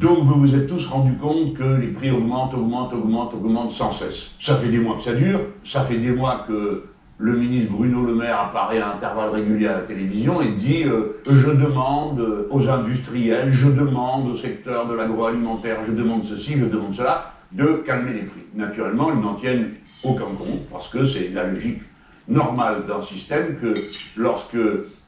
Donc vous vous êtes tous rendus compte que les prix augmentent sans cesse. Ça fait des mois que ça dure, ça fait des mois que le ministre Bruno Le Maire apparaît à intervalles réguliers à la télévision et dit je demande aux industriels, je demande au secteur de l'agroalimentaire, je demande ceci, je demande cela, de calmer les prix. Naturellement, ils n'en tiennent aucun compte, parce que c'est la logique normale d'un système que lorsque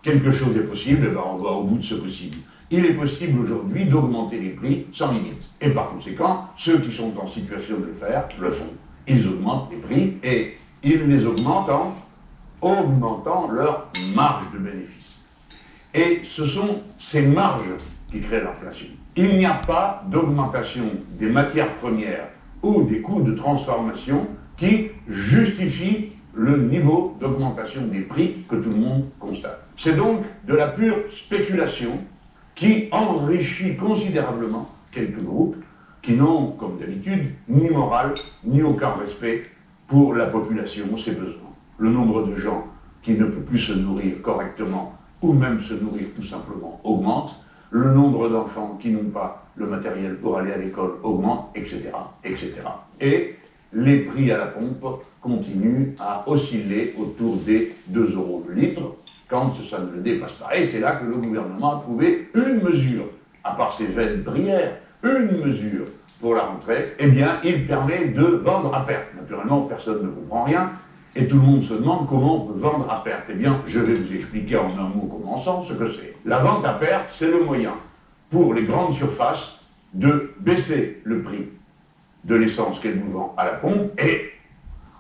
quelque chose est possible, eh ben on va au bout de ce possible. Il est possible aujourd'hui d'augmenter les prix sans limite. Et par conséquent, ceux qui sont en situation de le faire, le font. Ils augmentent les prix et ils les augmentent en augmentant leur marge de bénéfice. Et ce sont ces marges qui créent l'inflation. Il n'y a pas d'augmentation des matières premières ou des coûts de transformation qui justifie le niveau d'augmentation des prix que tout le monde constate. C'est donc de la pure spéculation qui enrichit considérablement quelques groupes qui n'ont, comme d'habitude, ni morale, ni aucun respect pour la population, ses besoins. Le nombre de gens qui ne peut plus se nourrir correctement, ou même se nourrir tout simplement, augmente. Le nombre d'enfants qui n'ont pas le matériel pour aller à l'école augmente, etc., etc. Et les prix à la pompe continuent à osciller autour des 2 € le litre, quand ça ne le dépasse pas. Et c'est là que le gouvernement a trouvé une mesure, à part ses vaines prières, une mesure pour la rentrée, eh bien, il permet de vendre à perte. Naturellement, personne ne comprend rien, et tout le monde se demande comment on peut vendre à perte. Eh bien, je vais vous expliquer en un mot commençant ce que c'est. La vente à perte, c'est le moyen pour les grandes surfaces de baisser le prix de l'essence qu'elles vous vendent à la pompe, et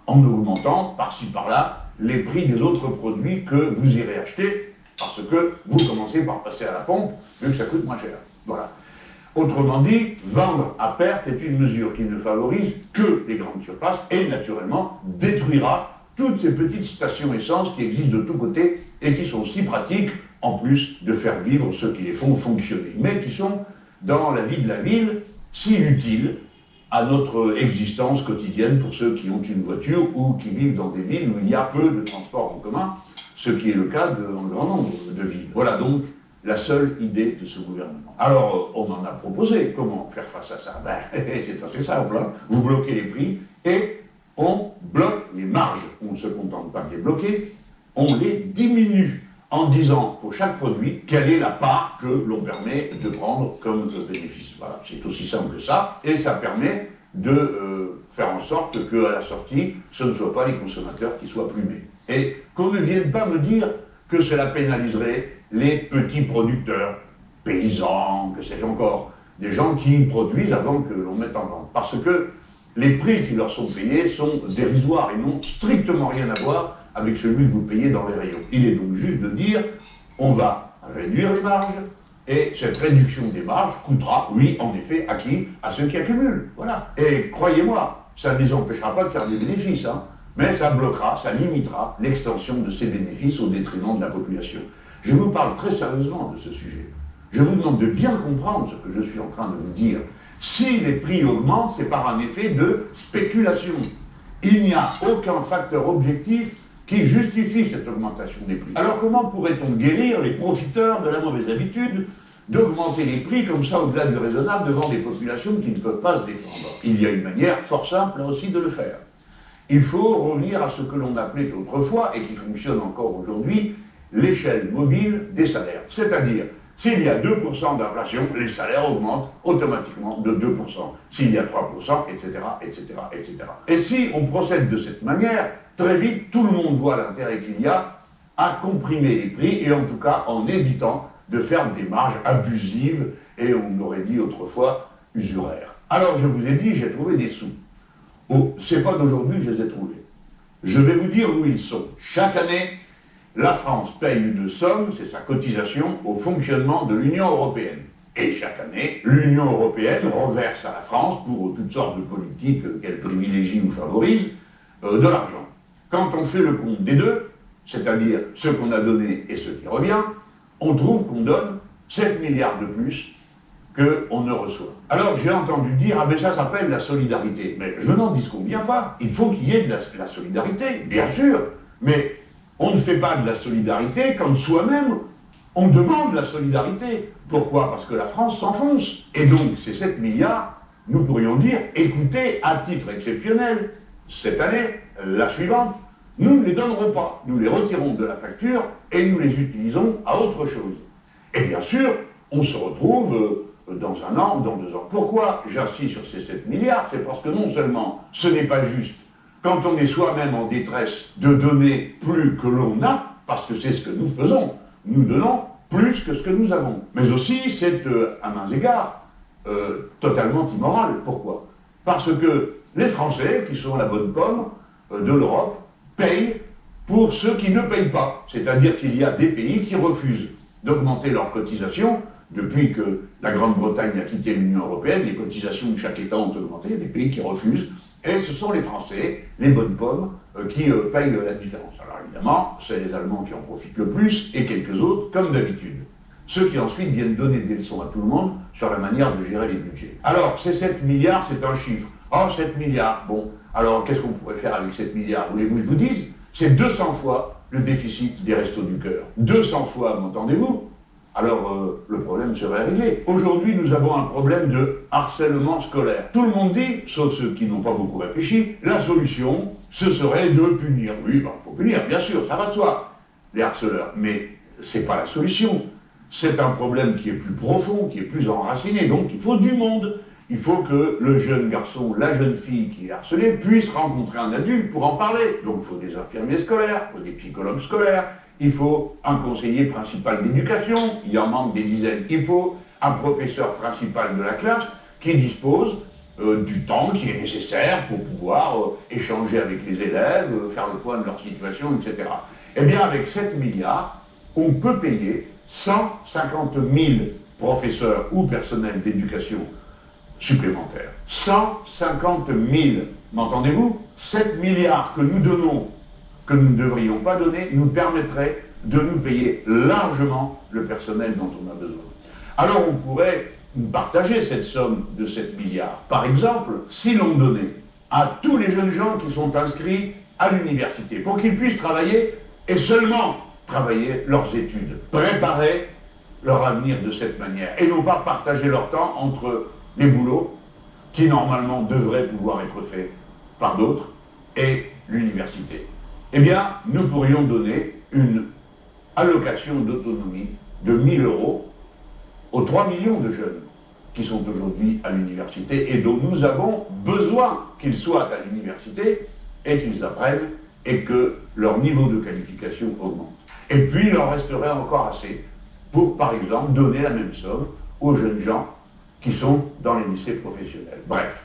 en augmentant, par-ci par-là, les prix des autres produits que vous irez acheter, parce que vous commencez par passer à la pompe, vu que ça coûte moins cher. Voilà. Autrement dit, vendre à perte est une mesure qui ne favorise que les grandes surfaces et, naturellement, détruira toutes ces petites stations essence qui existent de tous côtés et qui sont si pratiques, en plus de faire vivre ceux qui les font fonctionner, mais qui sont, dans la vie de la ville, si utiles à notre existence quotidienne pour ceux qui ont une voiture ou qui vivent dans des villes où il y a peu de transports en commun, ce qui est le cas d'un grand nombre de villes. Voilà donc la seule idée de ce gouvernement. Alors, on en a proposé. Comment faire face à ça? Ben, c'est assez simple, hein. Vous bloquez les prix et on bloque les marges. On ne se contente pas de les bloquer, on les diminue en disant pour chaque produit quelle est la part que l'on permet de prendre comme bénéfice. Voilà, c'est aussi simple que ça, et ça permet de faire en sorte qu'à la sortie, ce ne soient pas les consommateurs qui soient plumés. Et qu'on ne vienne pas me dire que cela pénaliserait les petits producteurs, paysans, que sais-je encore, des gens qui produisent avant que l'on mette en vente. Parce que les prix qui leur sont payés sont dérisoires et n'ont strictement rien à voir avec celui que vous payez dans les rayons. Il est donc juste de dire, on va réduire les marges, et cette réduction des marges coûtera, oui, en effet, à qui? À ceux qui accumulent. Voilà. Et croyez-moi, ça ne les empêchera pas de faire des bénéfices, hein, mais ça bloquera, ça limitera l'extension de ces bénéfices au détriment de la population. Je vous parle très sérieusement de ce sujet. Je vous demande de bien comprendre ce que je suis en train de vous dire. Si les prix augmentent, c'est par un effet de spéculation. Il n'y a aucun facteur objectif qui justifie cette augmentation des prix. Alors comment pourrait-on guérir les profiteurs de la mauvaise habitude d'augmenter les prix comme ça au-delà du raisonnable devant des populations qui ne peuvent pas se défendre? Il y a une manière fort simple là aussi de le faire. Il faut revenir à ce que l'on appelait autrefois, et qui fonctionne encore aujourd'hui, l'échelle mobile des salaires. C'est-à-dire, s'il y a 2% d'inflation, les salaires augmentent automatiquement de 2%. S'il y a 3%, etc., etc., etc. Et si on procède de cette manière, très vite, tout le monde voit l'intérêt qu'il y a à comprimer les prix, et en tout cas en évitant de faire des marges abusives, et on aurait dit autrefois usuraires. Alors je vous ai dit, j'ai trouvé des sous. Oh, c'est pas d'aujourd'hui que je les ai trouvés. Je vais vous dire où ils sont. Chaque année, la France paye une somme, c'est sa cotisation, au fonctionnement de l'Union européenne. Et chaque année, l'Union européenne reverse à la France, pour toutes sortes de politiques qu'elle privilégie ou favorise, de l'argent. Quand on fait le compte des deux, c'est-à-dire ce qu'on a donné et ce qui revient, on trouve qu'on donne 7 milliards de plus qu'on ne reçoit. Alors j'ai entendu dire, ah ben ça s'appelle la solidarité. Mais je n'en disconviens pas. Il faut qu'il y ait de la solidarité, bien sûr. Mais on ne fait pas de la solidarité quand soi-même On demande la solidarité. Pourquoi? Parce que la France s'enfonce. Et donc, ces 7 milliards, nous pourrions dire, écoutez, à titre exceptionnel, cette année, la suivante, nous ne les donnerons pas. Nous les retirons de la facture et nous les utilisons à autre chose. Et bien sûr, on se retrouve dans un an, dans 2 ans. Pourquoi j'insiste sur ces 7 milliards? C'est parce que non seulement ce n'est pas juste, quand on est soi-même en détresse, de donner plus que l'on a, parce que c'est ce que nous faisons, nous donnons plus que ce que nous avons. Mais aussi, c'est à mains égards totalement immoral. Pourquoi? Parce que les Français, qui sont la bonne pomme de l'Europe, payent pour ceux qui ne payent pas. C'est-à-dire qu'il y a des pays qui refusent d'augmenter leurs cotisations. Depuis que la Grande-Bretagne a quitté l'Union européenne, les cotisations de chaque État ont augmenté. Il y a des pays qui refusent. Et ce sont les Français, les bonnes pommes, qui payent la différence. Alors évidemment, c'est les Allemands qui en profitent le plus, et quelques autres, comme d'habitude. Ceux qui ensuite viennent donner des leçons à tout le monde sur la manière de gérer les budgets. Alors, ces 7 milliards, c'est un chiffre. Oh, 7 milliards, bon. Alors, qu'est-ce qu'on pourrait faire avec 7 milliards? Voulez-vous que je vous dise? C'est 200 fois le déficit des Restos du Cœur. 200 fois, m'entendez-vous? Alors, le problème serait réglé. Aujourd'hui, nous avons un problème de harcèlement scolaire. Tout le monde dit, sauf ceux qui n'ont pas beaucoup réfléchi, la solution, ce serait de punir. Oui, il faut punir, bien sûr, ça va de soi, les harceleurs. Mais c'est pas la solution. C'est un problème qui est plus profond, qui est plus enraciné. Donc, il faut du monde. Il faut que le jeune garçon, la jeune fille qui est harcelée puisse rencontrer un adulte pour en parler. Donc, il faut des infirmiers scolaires, il faut des psychologues scolaires. Il faut un conseiller principal d'éducation, il y en manque des dizaines. Il faut un professeur principal de la classe qui dispose du temps qui est nécessaire pour pouvoir échanger avec les élèves, faire le point de leur situation, etc. Eh bien, avec 7 milliards, on peut payer 150 000 professeurs ou personnels d'éducation supplémentaires. 150 000, m'entendez-vous? 7 milliards que nous donnons, que nous ne devrions pas donner, nous permettrait de nous payer largement le personnel dont on a besoin. Alors on pourrait partager cette somme de 7 milliards. Par exemple, si l'on donnait à tous les jeunes gens qui sont inscrits à l'université, pour qu'ils puissent travailler, et seulement travailler leurs études, préparer leur avenir de cette manière, et non pas partager leur temps entre les boulots, qui normalement devraient pouvoir être faits par d'autres, et l'université. Eh bien, nous pourrions donner une allocation d'autonomie de 1 000 € aux 3 millions de jeunes qui sont aujourd'hui à l'université et dont nous avons besoin qu'ils soient à l'université et qu'ils apprennent et que leur niveau de qualification augmente. Et puis, il en resterait encore assez pour, par exemple, donner la même somme aux jeunes gens qui sont dans les lycées professionnels. Bref.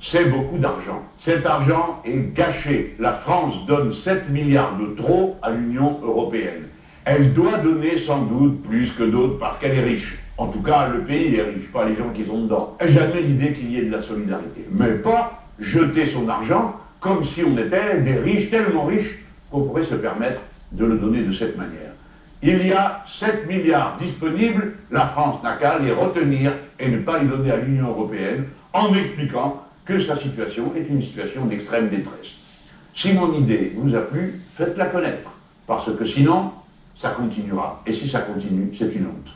C'est beaucoup d'argent. Cet argent est gâché. La France donne 7 milliards de trop à l'Union européenne. Elle doit donner sans doute plus que d'autres parce qu'elle est riche. En tout cas, le pays est riche, pas les gens qui sont dedans. J'admets l'idée qu'il y ait de la solidarité. Mais pas jeter son argent comme si on était des riches, tellement riches qu'on pourrait se permettre de le donner de cette manière. Il y a 7 milliards disponibles, la France n'a qu'à les retenir et ne pas les donner à l'Union européenne en expliquant que sa situation est une situation d'extrême détresse. Si mon idée vous a plu, faites-la connaître, parce que sinon, ça continuera. Et si ça continue, c'est une honte.